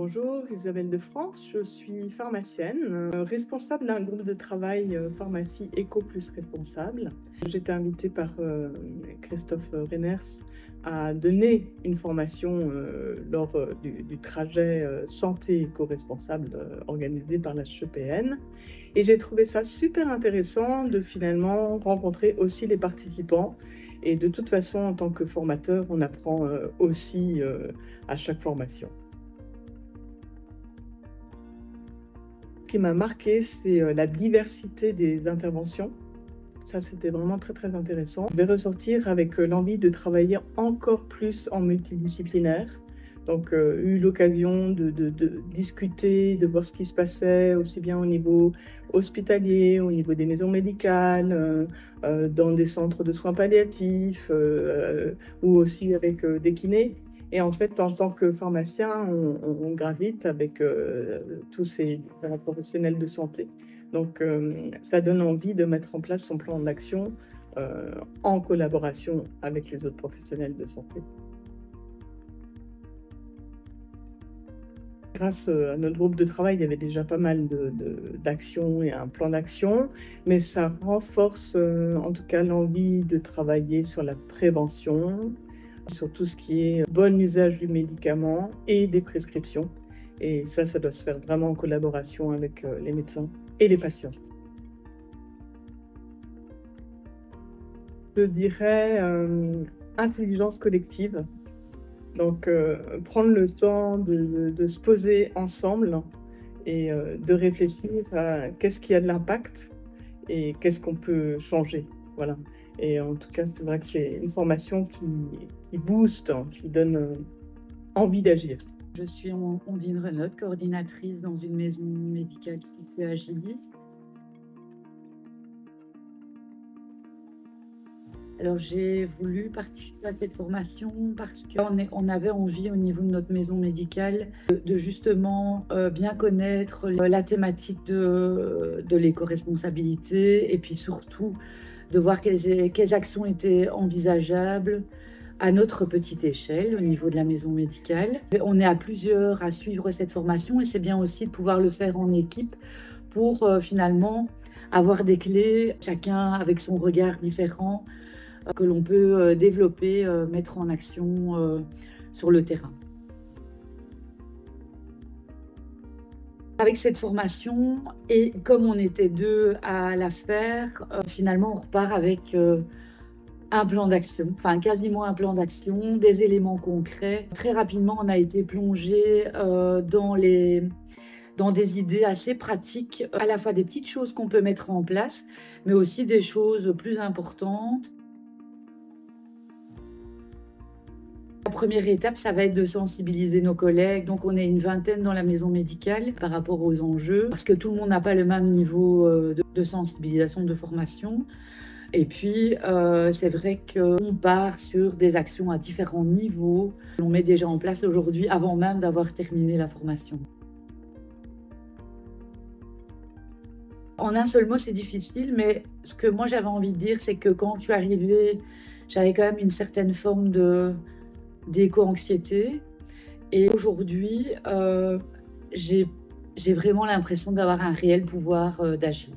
Bonjour, Isabelle de France, je suis pharmacienne, responsable d'un groupe de travail pharmacie Éco Plus Responsable. J'ai été invitée par Christophe Reiners à donner une formation lors du trajet santé éco-responsable organisé par la HEPN. Et j'ai trouvé ça super intéressant de finalement rencontrer aussi les participants. Et de toute façon, en tant que formateur, on apprend aussi à chaque formation. Ce qui m'a marqué, c'est la diversité des interventions. Ça, c'était vraiment très, très intéressant. Je vais ressortir avec l'envie de travailler encore plus en multidisciplinaire. Donc, eu l'occasion de discuter, de voir ce qui se passait, aussi bien au niveau hospitalier, au niveau des maisons médicales, dans des centres de soins palliatifs, ou aussi avec des kinés. Et en fait, en tant que pharmacien, on gravite avec tous ces professionnels de santé. Donc, ça donne envie de mettre en place son plan d'action en collaboration avec les autres professionnels de santé. Grâce à notre groupe de travail, il y avait déjà pas mal d'actions et un plan d'action, mais ça renforce en tout cas l'envie de travailler sur la prévention, sur tout ce qui est bon usage du médicament et des prescriptions. Et ça doit se faire vraiment en collaboration avec les médecins et les patients. Je dirais intelligence collective. Donc, prendre le temps de se poser ensemble et de réfléchir à qu'est-ce qui a de l'impact et qu'est-ce qu'on peut changer. Voilà. Et en tout cas, c'est vrai que c'est une formation qui booste, qui donne envie d'agir. Je suis Ondine Renaud, coordinatrice dans une maison médicale située à Gilly. Alors j'ai voulu participer à cette formation parce qu'on avait envie au niveau de notre maison médicale de justement bien connaître la thématique de l'éco-responsabilité et puis surtout de voir quelles actions étaient envisageables à notre petite échelle au niveau de la maison médicale. On est à plusieurs à suivre cette formation et c'est bien aussi de pouvoir le faire en équipe pour finalement avoir des clés, chacun avec son regard différent, que l'on peut développer, mettre en action sur le terrain. Avec cette formation, et comme on était deux à la faire, finalement on repart avec un plan d'action, enfin quasiment un plan d'action, des éléments concrets. Très rapidement, on a été plongé dans des idées assez pratiques, à la fois des petites choses qu'on peut mettre en place, mais aussi des choses plus importantes. La première étape, ça va être de sensibiliser nos collègues. Donc, on est une vingtaine dans la maison médicale par rapport aux enjeux, parce que tout le monde n'a pas le même niveau de sensibilisation, de formation. Et puis, c'est vrai qu'on part sur des actions à différents niveaux. On met déjà en place aujourd'hui, avant même d'avoir terminé la formation. En un seul mot, c'est difficile, mais ce que moi j'avais envie de dire, c'est que quand je suis arrivée, j'avais quand même une certaine forme d'éco-anxiété. Et aujourd'hui, j'ai vraiment l'impression d'avoir un réel pouvoir d'agir.